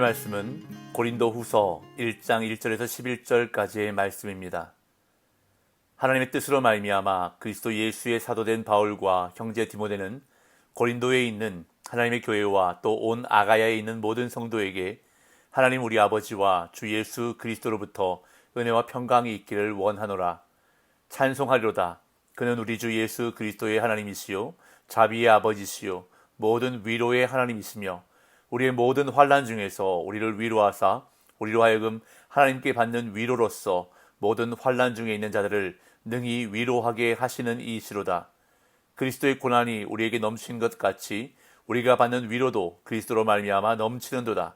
오늘 말씀은 고린도후서 1장 1절에서 11절까지의 말씀입니다. 하나님의 뜻으로 말미암아 그리스도 예수의 사도된 바울과 형제 디모데는 고린도에 있는 하나님의 교회와 또 온 아가야에 있는 모든 성도에게 하나님 우리 아버지와 주 예수 그리스도로부터 은혜와 평강이 있기를 원하노라. 찬송하리로다. 그는 우리 주 예수 그리스도의 하나님이시요 자비의 아버지시요 모든 위로의 하나님이시며 우리의 모든 환난 중에서 우리를 위로하사 우리로 하여금 하나님께 받는 위로로서 모든 환난 중에 있는 자들을 능히 위로하게 하시는 이시로다. 그리스도의 고난이 우리에게 넘친 것 같이 우리가 받는 위로도 그리스도로 말미암아 넘치는도다.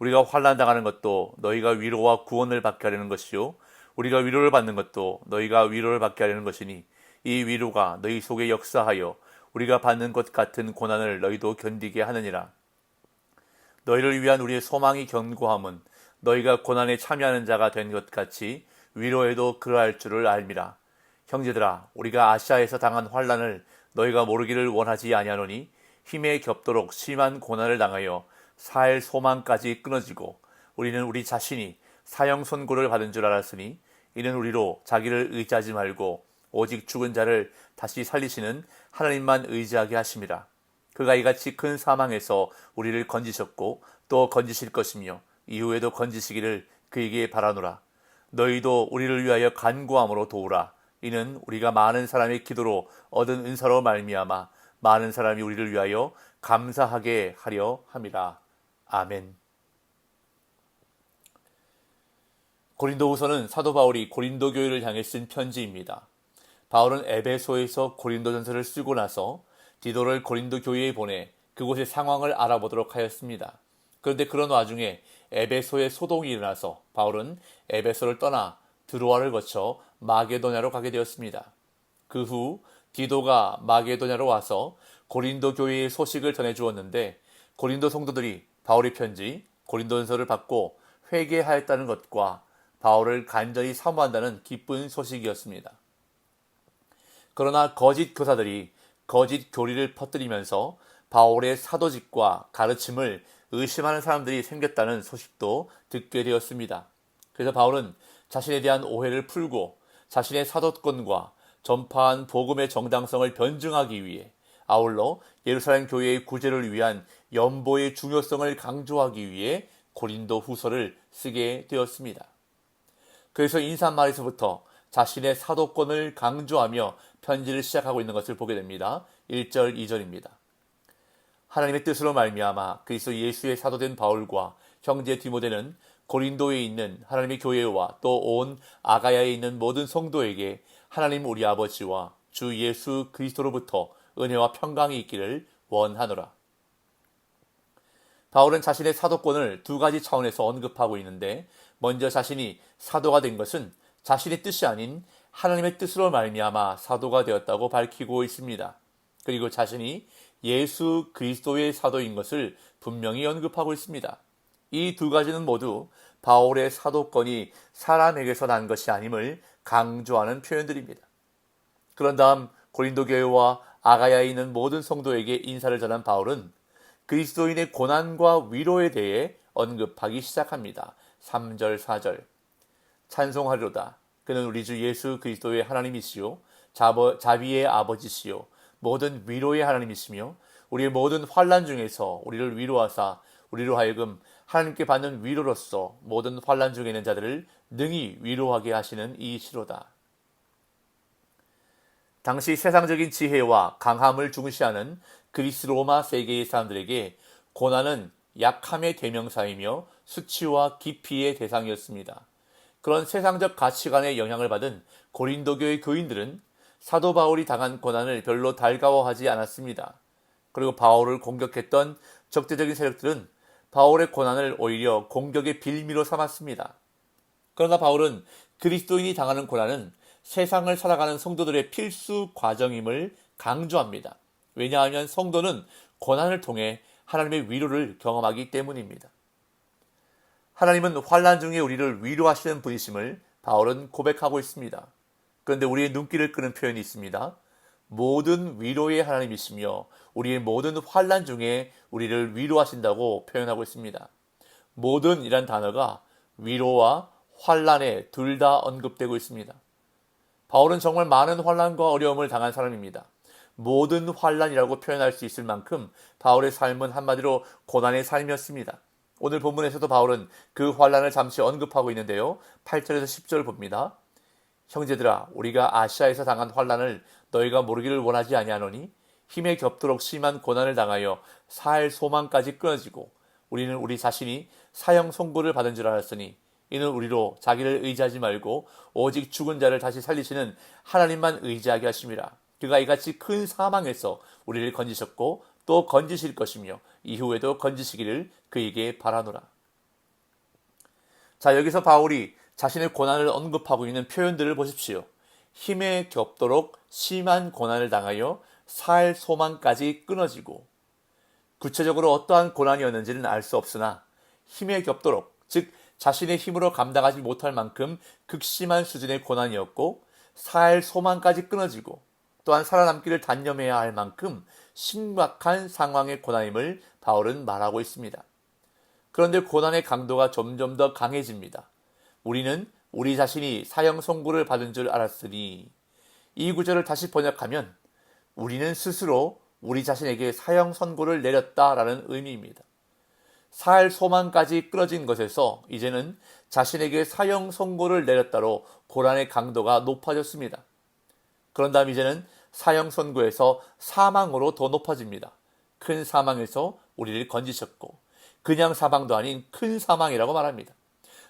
우리가 환난 당하는 것도 너희가 위로와 구원을 받게 하려는 것이요 우리가 위로를 받는 것도 너희가 위로를 받게 하려는 것이니 이 위로가 너희 속에 역사하여 우리가 받는 것 같은 고난을 너희도 견디게 하느니라. 너희를 위한 우리의 소망이 견고함은 너희가 고난에 참여하는 자가 된 것 같이 위로에도 그러할 줄을 알미라. 형제들아, 우리가 아시아에서 당한 환난을 너희가 모르기를 원하지 아니하노니 힘에 겹도록 심한 고난을 당하여 살 소망까지 끊어지고 우리는 우리 자신이 사형 선고를 받은 줄 알았으니 이는 우리로 자기를 의지하지 말고 오직 죽은 자를 다시 살리시는 하나님만 의지하게 하심이라. 그가 이같이 큰 사망에서 우리를 건지셨고 또 건지실 것이며 이후에도 건지시기를 그에게 바라노라. 너희도 우리를 위하여 간구함으로 도우라. 이는 우리가 많은 사람의 기도로 얻은 은사로 말미암아 많은 사람이 우리를 위하여 감사하게 하려 함이라. 아멘. 고린도후서는 사도 바울이 고린도 교회를 향해 쓴 편지입니다. 바울은 에베소에서 고린도전서를 쓰고 나서 디도를 고린도 교회에 보내 그곳의 상황을 알아보도록 하였습니다. 그런데 그런 와중에 에베소에 소동이 일어나서 바울은 에베소를 떠나 드로아를 거쳐 마게도냐로 가게 되었습니다. 그 후 디도가 마게도냐로 와서 고린도 교회의 소식을 전해주었는데 고린도 성도들이 바울의 편지 고린도전서를 받고 회개하였다는 것과 바울을 간절히 사모한다는 기쁜 소식이었습니다. 그러나 거짓 교사들이 거짓 교리를 퍼뜨리면서 바울의 사도직과 가르침을 의심하는 사람들이 생겼다는 소식도 듣게 되었습니다. 그래서 바울은 자신에 대한 오해를 풀고 자신의 사도권과 전파한 복음의 정당성을 변증하기 위해 아울러 예루살렘 교회의 구제를 위한 연보의 중요성을 강조하기 위해 고린도 후서를 쓰게 되었습니다. 그래서 인사말에서부터 자신의 사도권을 강조하며 편지를 시작하고 있는 것을 보게 됩니다. 1절, 2절입니다. 하나님의 뜻으로 말미암아 그리스도 예수의 사도된 바울과 형제 디모데는 고린도에 있는 하나님의 교회와 또 온 아가야에 있는 모든 성도에게 하나님 우리 아버지와 주 예수 그리스도로부터 은혜와 평강이 있기를 원하노라. 바울은 자신의 사도권을 두 가지 차원에서 언급하고 있는데 먼저 자신이 사도가 된 것은 자신의 뜻이 아닌 하나님의 뜻으로 말미암아 사도가 되었다고 밝히고 있습니다. 그리고 자신이 예수 그리스도의 사도인 것을 분명히 언급하고 있습니다. 이 두 가지는 모두 바울의 사도권이 사람에게서 난 것이 아님을 강조하는 표현들입니다. 그런 다음 고린도 교회와 아가야에 있는 모든 성도에게 인사를 전한 바울은 그리스도인의 고난과 위로에 대해 언급하기 시작합니다. 3절, 4절. 찬송하리로다. 그는 우리 주 예수 그리스도의 하나님이시요 자비의 아버지시요 모든 위로의 하나님이시며 우리의 모든 환난 중에서 우리를 위로하사 우리로 하여금 하나님께 받는 위로로서 모든 환난 중에 있는 자들을 능히 위로하게 하시는 이시로다. 당시 세상적인 지혜와 강함을 중시하는 그리스 로마 세계의 사람들에게 고난은 약함의 대명사이며 수치와 기피의 대상이었습니다. 그런 세상적 가치관에 영향을 받은 고린도 교회 교인들은 사도 바울이 당한 고난을 별로 달가워하지 않았습니다. 그리고 바울을 공격했던 적대적인 세력들은 바울의 고난을 오히려 공격의 빌미로 삼았습니다. 그러나 바울은 그리스도인이 당하는 고난은 세상을 살아가는 성도들의 필수 과정임을 강조합니다. 왜냐하면 성도는 고난을 통해 하나님의 위로를 경험하기 때문입니다. 하나님은 환난 중에 우리를 위로하시는 분이심을 바울은 고백하고 있습니다. 그런데 우리의 눈길을 끄는 표현이 있습니다. 모든 위로의 하나님이시며 우리의 모든 환난 중에 우리를 위로하신다고 표현하고 있습니다. 모든이란 단어가 위로와 환난에 둘 다 언급되고 있습니다. 바울은 정말 많은 환난과 어려움을 당한 사람입니다. 모든 환난이라고 표현할 수 있을 만큼 바울의 삶은 한마디로 고난의 삶이었습니다. 오늘 본문에서도 바울은 그 환난을 잠시 언급하고 있는데요. 8절에서 10절 봅니다. 형제들아, 우리가 아시아에서 당한 환난을 너희가 모르기를 원하지 아니하노니 힘에 겹도록 심한 고난을 당하여 살 소망까지 끊어지고 우리는 우리 자신이 사형 선고를 받은 줄 알았으니 이는 우리로 자기를 의지하지 말고 오직 죽은 자를 다시 살리시는 하나님만 의지하게 하심이라. 그가 이같이 큰 사망에서 우리를 건지셨고 또 건지실 것이며 이후에도 건지시기를 그에게 바라노라. 자, 여기서 바울이 자신의 고난을 언급하고 있는 표현들을 보십시오. 힘에 겹도록 심한 고난을 당하여 살 소망까지 끊어지고, 구체적으로 어떠한 고난이었는지는 알 수 없으나 힘에 겹도록, 즉 자신의 힘으로 감당하지 못할 만큼 극심한 수준의 고난이었고 살 소망까지 끊어지고 또한 살아남기를 단념해야 할 만큼 심각한 상황의 고난임을 바울은 말하고 있습니다. 그런데 고난의 강도가 점점 더 강해집니다. 우리는 우리 자신이 사형 선고를 받은 줄 알았으니, 이 구절을 다시 번역하면 우리는 스스로 우리 자신에게 사형 선고를 내렸다라는 의미입니다. 살 소망까지 끊어진 것에서 이제는 자신에게 사형 선고를 내렸다로 고난의 강도가 높아졌습니다. 그런 다음 이제는 사형 선고에서 사망으로 더 높아집니다. 큰 사망에서 우리를 건지셨고 그냥 사망도 아닌 큰 사망이라고 말합니다.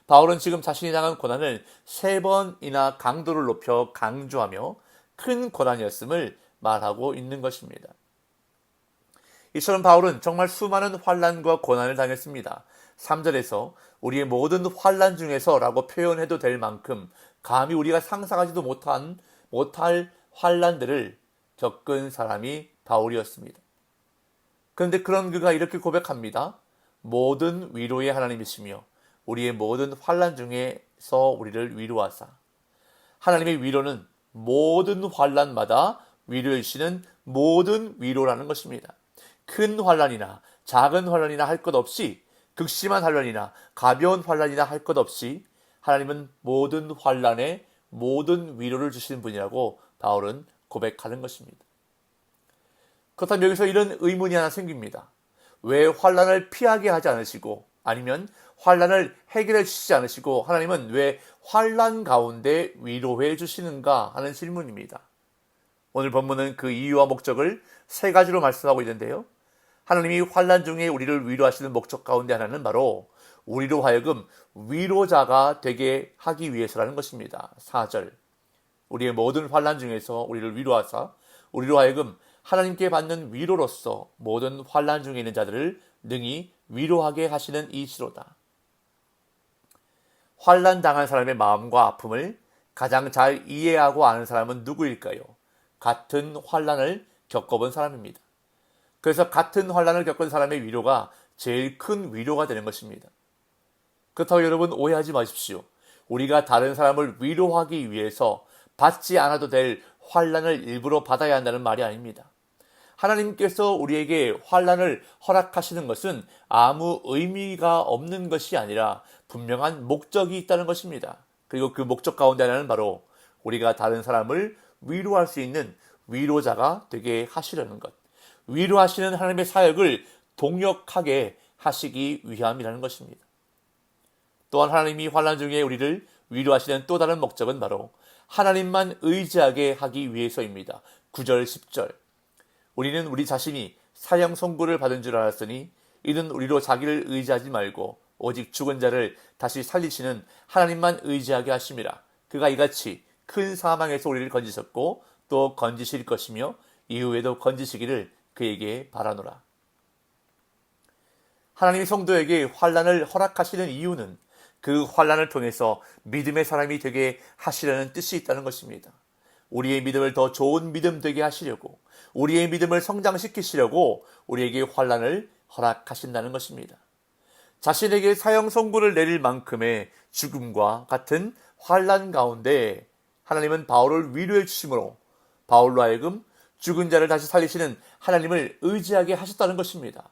바울은 지금 자신이 당한 고난을 3번이나 강도를 높여 강조하며 큰 고난이었음을 말하고 있는 것입니다. 이처럼 바울은 정말 수많은 환난과 고난을 당했습니다. 3절에서 우리의 모든 환난 중에서 라고 표현해도 될 만큼 감히 우리가 상상하지도 못할 환난들을 겪은 사람이 바울이었습니다. 그런데 그런 그가 이렇게 고백합니다. 모든 위로의 하나님이시며 우리의 모든 환난 중에서 우리를 위로하사. 하나님의 위로는 모든 환난마다 위로해 주시는 모든 위로라는 것입니다. 큰 환난이나 작은 환난이나 할 것 없이, 극심한 환난이나 가벼운 환난이나 할 것 없이 하나님은 모든 환난에 모든 위로를 주시는 분이라고 바울은 고백하는 것입니다. 그렇다면 여기서 이런 의문이 하나 생깁니다. 왜 환난을 피하게 하지 않으시고, 아니면 환난을 해결해 주시지 않으시고 하나님은 왜 환난 가운데 위로해 주시는가 하는 질문입니다. 오늘 본문은 그 이유와 목적을 3가지로 말씀하고 있는데요. 하나님이 환난 중에 우리를 위로하시는 목적 가운데 하나는 바로 우리로 하여금 위로자가 되게 하기 위해서라는 것입니다. 4절, 우리의 모든 환난 중에서 우리를 위로하사 우리로 하여금 하나님께 받는 위로로서 모든 환난 중에 있는 자들을 능히 위로하게 하시는 이시로다. 환난 당한 사람의 마음과 아픔을 가장 잘 이해하고 아는 사람은 누구일까요? 같은 환난을 겪어본 사람입니다. 그래서 같은 환난을 겪은 사람의 위로가 제일 큰 위로가 되는 것입니다. 그렇다고 여러분 오해하지 마십시오. 우리가 다른 사람을 위로하기 위해서 받지 않아도 될 환난을 일부러 받아야 한다는 말이 아닙니다. 하나님께서 우리에게 환난을 허락하시는 것은 아무 의미가 없는 것이 아니라 분명한 목적이 있다는 것입니다. 그리고 그 목적 가운데 하나는 바로 우리가 다른 사람을 위로할 수 있는 위로자가 되게 하시려는 것, 위로하시는 하나님의 사역을 동역하게 하시기 위함이라는 것입니다. 또한 하나님이 환난 중에 우리를 위로하시는 또 다른 목적은 바로 하나님만 의지하게 하기 위해서입니다. 9절 10절, 우리는 우리 자신이 사형 선고를 받은 줄 알았으니 이는 우리로 자기를 의지하지 말고 오직 죽은 자를 다시 살리시는 하나님만 의지하게 하심이라. 그가 이같이 큰 사망에서 우리를 건지셨고 또 건지실 것이며 이후에도 건지시기를 그에게 바라노라. 하나님이 성도에게 환난을 허락하시는 이유는 그 환난을 통해서 믿음의 사람이 되게 하시려는 뜻이 있다는 것입니다. 우리의 믿음을 더 좋은 믿음 되게 하시려고, 우리의 믿음을 성장시키시려고 우리에게 환난을 허락하신다는 것입니다. 자신에게 사형 선고를 내릴 만큼의 죽음과 같은 환난 가운데 하나님은 바울을 위로해 주심으로 바울로 하여금 죽은 자를 다시 살리시는 하나님을 의지하게 하셨다는 것입니다.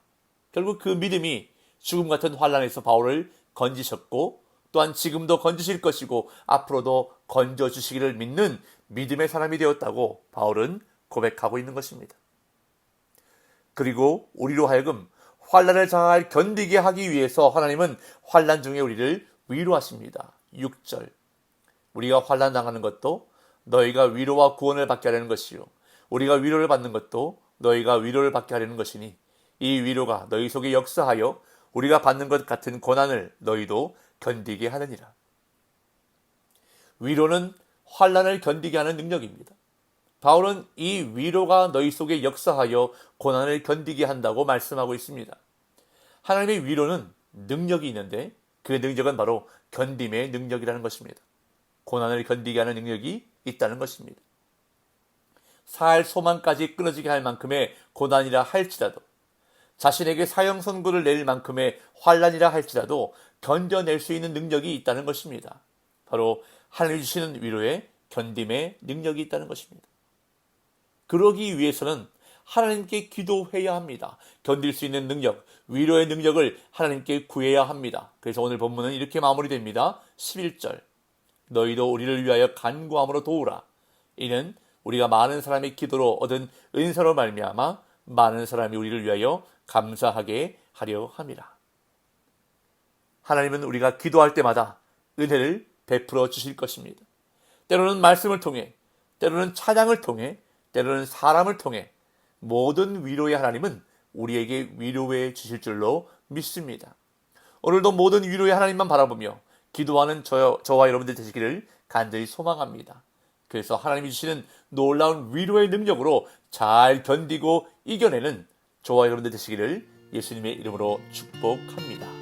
결국 그 믿음이 죽음 같은 환난에서 바울을 건지셨고 또한 지금도 건지실 것이고 앞으로도 건져주시기를 믿는 믿음의 사람이 되었다고 바울은 고백하고 있는 것입니다. 그리고 우리로 하여금 환난을 잘 견디게 하기 위해서 하나님은 환난 중에 우리를 위로하십니다. 6절 우리가 환난 당하는 것도 너희가 위로와 구원을 받게 하려는 것이요 우리가 위로를 받는 것도 너희가 위로를 받게 하려는 것이니 이 위로가 너희 속에 역사하여 우리가 받는 것 같은 고난을 너희도 견디게 하느니라. 위로는 환난을 견디게 하는 능력입니다. 바울은 이 위로가 너희 속에 역사하여 고난을 견디게 한다고 말씀하고 있습니다. 하나님의 위로는 능력이 있는데 그 능력은 바로 견딤의 능력이라는 것입니다. 고난을 견디게 하는 능력이 있다는 것입니다. 살 소망까지 끊어지게 할 만큼의 고난이라 할지라도 자신에게 사형 선고를 내릴 만큼의 환난이라 할지라도 견뎌낼 수 있는 능력이 있다는 것입니다. 바로 하나님이 주시는 위로에 견딤의 능력이 있다는 것입니다. 그러기 위해서는 하나님께 기도해야 합니다. 견딜 수 있는 능력, 위로의 능력을 하나님께 구해야 합니다. 그래서 오늘 본문은 이렇게 마무리됩니다. 11절 너희도 우리를 위하여 간구함으로 도우라. 이는 우리가 많은 사람의 기도로 얻은 은사로 말미암아 많은 사람이 우리를 위하여 감사하게 하려 함이라. 하나님은 우리가 기도할 때마다 은혜를 베풀어 주실 것입니다. 때로는 말씀을 통해, 때로는 찬양을 통해, 때로는 사람을 통해 모든 위로의 하나님은 우리에게 위로해 주실 줄로 믿습니다. 오늘도 모든 위로의 하나님만 바라보며 기도하는 저와 여러분들 되시기를 간절히 소망합니다. 그래서 하나님이 주시는 놀라운 위로의 능력으로 잘 견디고 이겨내는 저와 여러분들 되시기를 예수님의 이름으로 축복합니다.